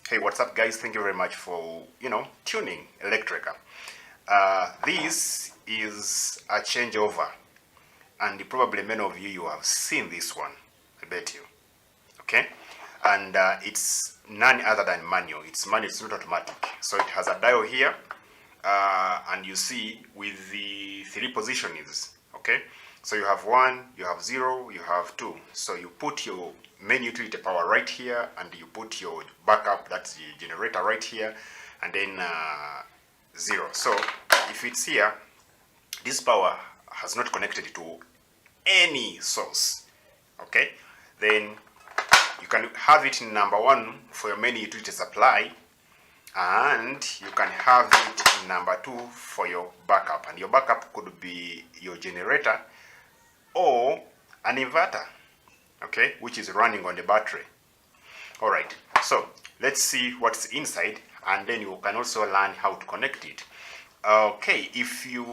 Hey, what's up, guys? Thank you very much for, tuning Electrica. This is a changeover, and probably many of you have seen this one, I bet you. Okay? And it's none other than manual. It's manual, it's not automatic. So it has a dial here, and you see with the three positionings. Okay? So you have 1, you have 0, you have 2. So you put your main utility power right here, and you put your backup, that's the generator, right here, and then 0. So if it's here, this power has not connected to any source. Okay? Then you can have it in number 1 for your main utility supply, and you can have it in number 2 for your backup. And your backup could be your generator or an inverter, okay, which is running on the battery. All right, so let's see what's inside, and then you can also learn how to connect it. Okay, if you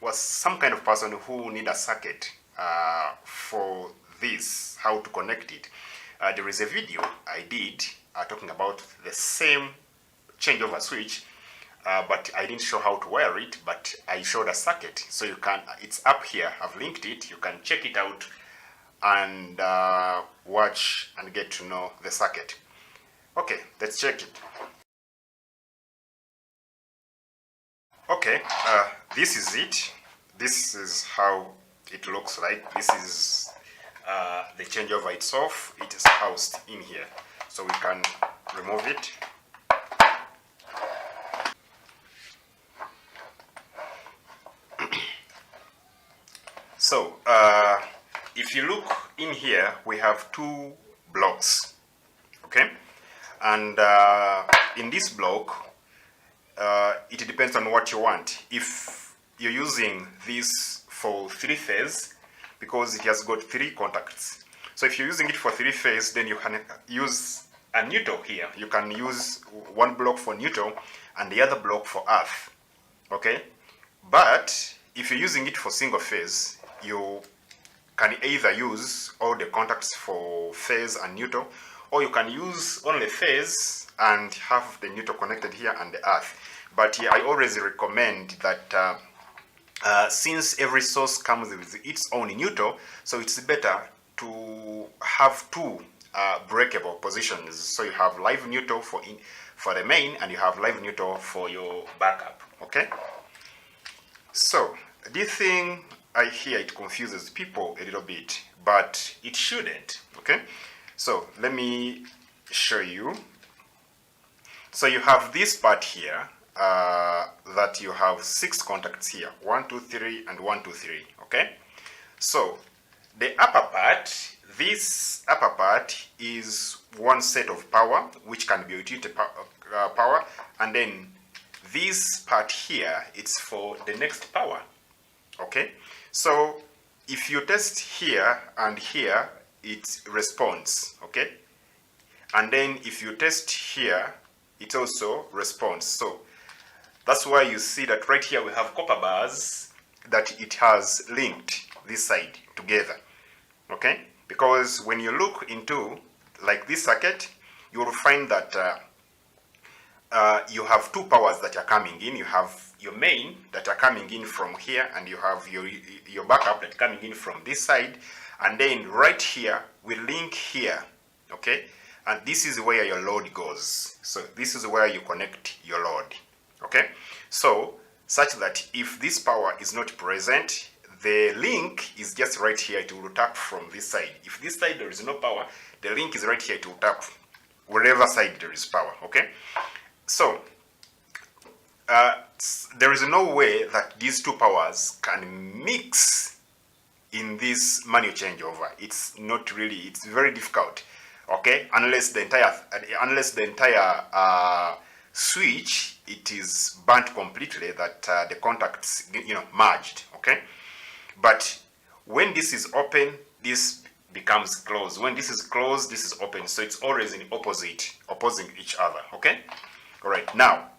was some kind of person who need a circuit for this, how to connect it, there is a video I did talking about the same changeover switch, but I didn't show how to wire it, but I showed a circuit. So you can, it's up here, I've linked it, you can check it out and watch and get to know the circuit. Okay, let's check it. Okay, this is it. This is how it looks like. This is the changeover itself. It is housed in here. So we can remove it. So, if you look in here, we have 2 blocks, okay? And in this block, it depends on what you want. If you're using this for 3-phase, because it has got 3 contacts. So if you're using it for 3-phase, then you can use a neutral here. You can use one block for neutral and the other block for earth, okay? But if you're using it for single phase, you can either use all the contacts for phase and neutral, or you can use only phase and have the neutral connected here and the earth. But I always recommend that since every source comes with its own neutral, so it's better to have 2 breakable positions. So you have live neutral for the main, and you have live neutral for your backup. Okay? So this thing, I hear it confuses people a little bit, but it shouldn't. Okay? So let me show you. So you have this part here, that you have 6 contacts here, 1, 2, 3, and 1, 2, 3. Okay? So the upper part, this upper part is one set of power, which can be utility power, and then this part here, it's for the next power. Okay? So if you test here and here, it responds. Okay? And then if you test here, it also responds. So that's why you see that right here we have copper bars that it has linked this side together. Okay? Because when you look into like this circuit, you will find that you have 2 powers that are coming in. You have your main that are coming in from here, and you have your backup that coming in from this side, and then right here we link here. Okay? And this is where your load goes. So this is where you connect your load. Okay? So such that if this power is not present, the link is just right here. It will tap from this side. If this side there is no power, the link is right here. It will tap wherever side there is power. Okay? So there is no way that these 2 powers can mix in this manual changeover. It's not really, it's very difficult. Okay, unless the entire switch it is burnt completely, that the contacts merged. Okay, but when this is open, this becomes closed. When this is closed, this is open. So it's always in opposing each other. Okay, all right. Now,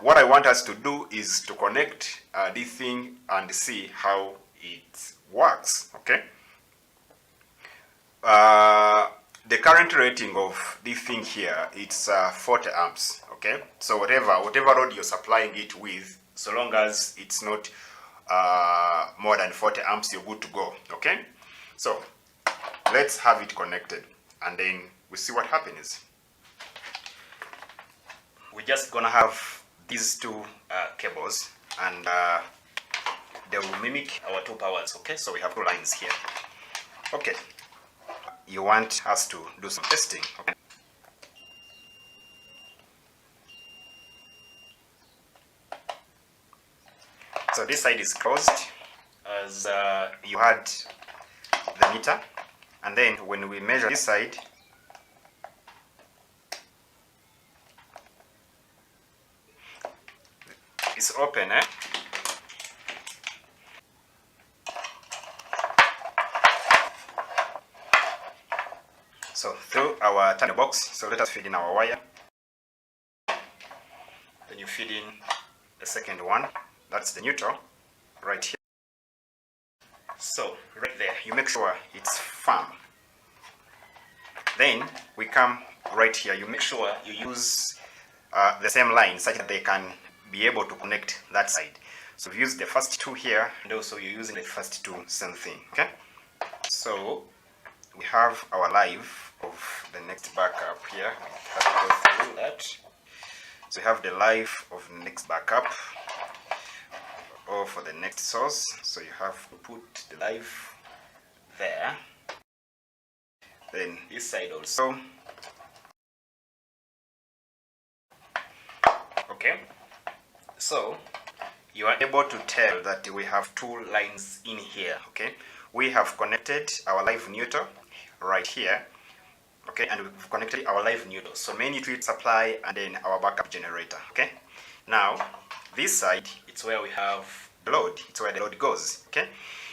what I want us to do is to connect this thing and see how it works. Okay. the current rating of this thing here, it's 40 amps. Okay, so whatever load you're supplying it with, so long as it's not more than 40 amps, you're good to go. Okay, so let's have it connected and then we see what happens. We're just gonna have these two cables, and they will mimic our two powers. Okay, so we have two lines here. Okay, you want us to do some testing. Okay, so this side is closed as you had the meter, and then when we measure this side, it's open, eh? So through our tunnel box, so let us feed in our wire. Then you feed in the second one, that's the neutral, right here. So right there, you make sure it's firm. Then we come right here, you make sure you use the same line such that they can be able to connect that side. So we use the first two here, and also you're using the first two, same thing. Okay, so we have our live of the next backup here. We have to go through that. So we have the live of the next backup, or for the next source. So you have to put the live there. Then this side also. Okay, so you are able to tell that we have two lines in here. Okay, we have connected our live neutral right here. Okay, and we've connected our live neutral, so main utility supply and then our backup generator. Okay, now this side, it's where we have the load, it's where the load goes. Okay,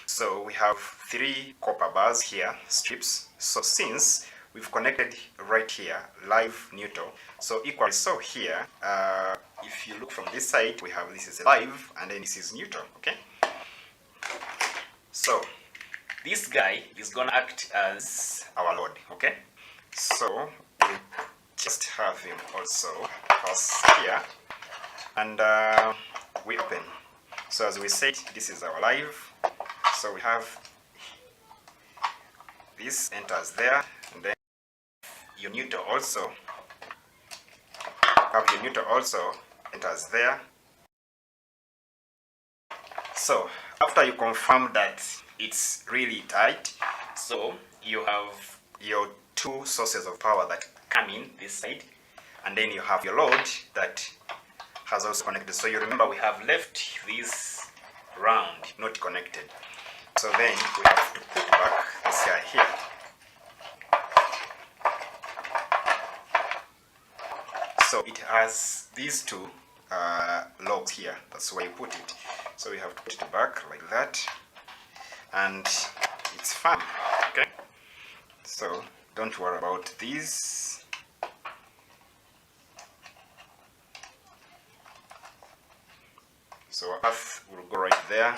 so we have three copper bars here, strips. So since we've connected right here live neutral, so equally so here, if you look from this side, we have this is live and then this is neutral. Okay, so this guy is gonna act as our load. Okay, so we just have him also pass here, and we open. So as we said, this is our live, so we have this enters there, and then your neutral also enters there. So after you confirm that it's really tight, so you have your two sources of power that come in this side, and then you have your load that has also connected. So you remember we have left this round not connected, so then we have to put back this guy here. So it has these two logs here, that's where you put it. So we have to put it back like that, and it's firm. Okay, so don't worry about these. So our earth will go right there.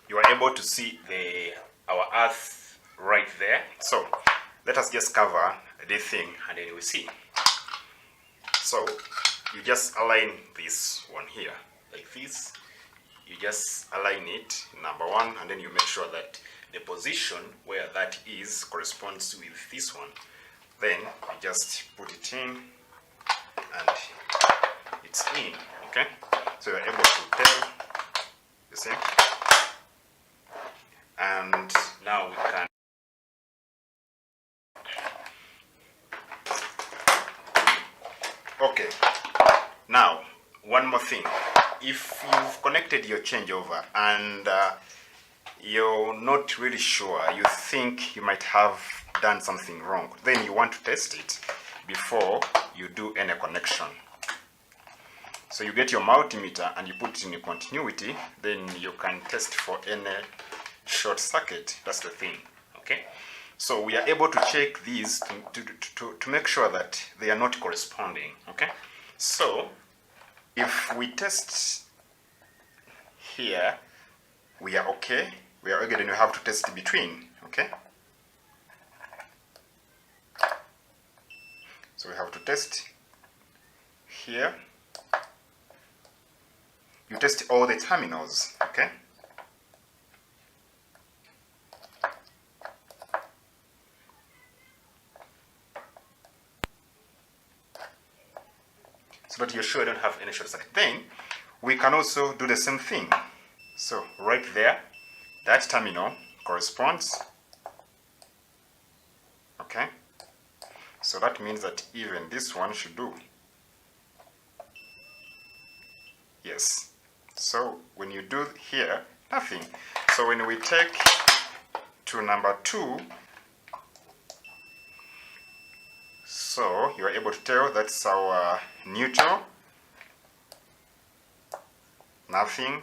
You are able to see our earth right there. So let us just cover this thing and then we see. So you just align this one here like this. You just align it, number one, and then you make sure that the position where that is corresponds with this one. Then you just put it in and it's in. Okay, so you're able to tell, you see, and now we can okay. Now one more thing, if you've connected your changeover and you're not really sure, you think you might have done something wrong, then you want to test it before you do any connection. So you get your multimeter and you put it in your continuity, then you can test for any short circuit. That's the thing. Okay, so we are able to check these to make sure that they are not corresponding. Okay, so if we test here, we are okay. We are okay, then you have to test between. Okay, So we have to test here. You test all the terminals, okay? So that you're sure you don't have any short circuit. Then we can also do the same thing. So right there, that terminal corresponds, okay? So that means that even this one should do. Yes. So when you do here, nothing. So when we take to number 2, so you are able to tell that's our neutral, nothing.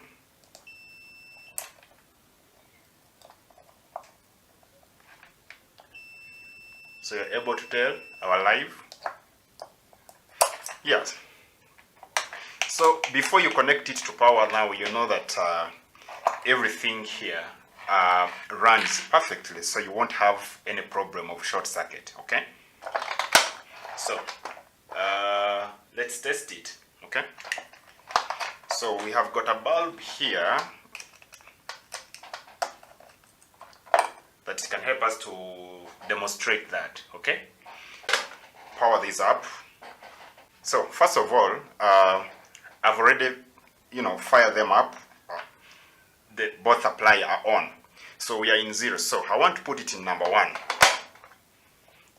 So you're able to tell our live. Yes. So before you connect it to power now, you know that everything here runs perfectly, so you won't have any problem of short circuit, okay? So let's test it, okay? So we have got a bulb here that can help us to demonstrate that, okay? Power this up. So first of all, I've already, fired them up. Both supply are on. So we are in 0. So I want to put it in number 1.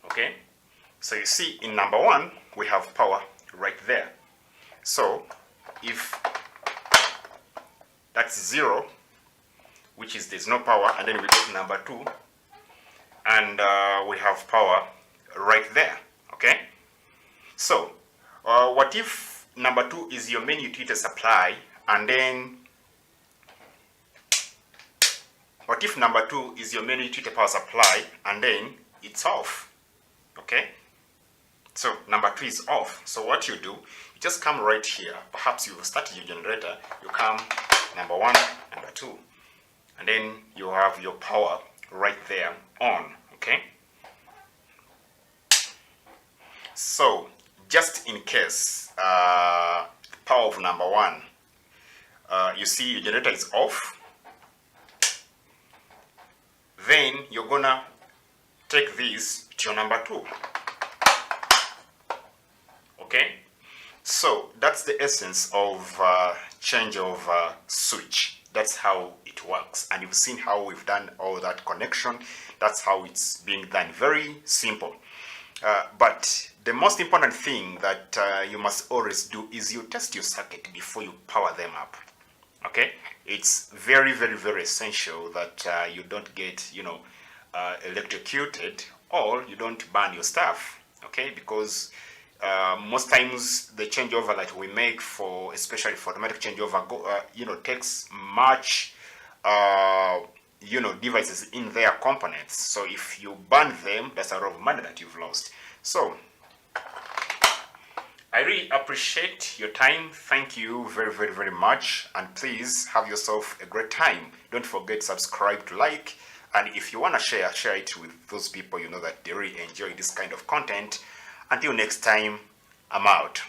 Okay? So you see in number 1, we have power right there. So if that's 0, which is there's no power, and then we go to number 2, and we have power right there. Okay? So what if number 2 is your main utility supply, and then what if number 2 is your main utility power supply, and then it's off? Okay? So number 2 is off. So what you do, you just come right here. Perhaps you started your generator, you come number 1, number 2, and then you have your power right there on. Okay? So just in case power of number 1, you see your generator is off, then you're gonna take this to your number 2. Okay? So that's the essence of change of switch. That's how it works. And you've seen how we've done all that connection. That's how it's being done. Very simple. But the most important thing that you must always do is you test your circuit before you power them up. Okay? It's very, very, very essential that you don't get, electrocuted, or you don't burn your stuff. Okay? Because most times the changeover that we make for, especially for automatic changeover, takes much, devices in their components. So if you burn them, that's a lot of money that you've lost. So I really appreciate your time. Thank you very, very, very much. And please have yourself a great time. Don't forget to subscribe, to like. And if you want to share it with those people you know that they really enjoy this kind of content. Until next time, I'm out.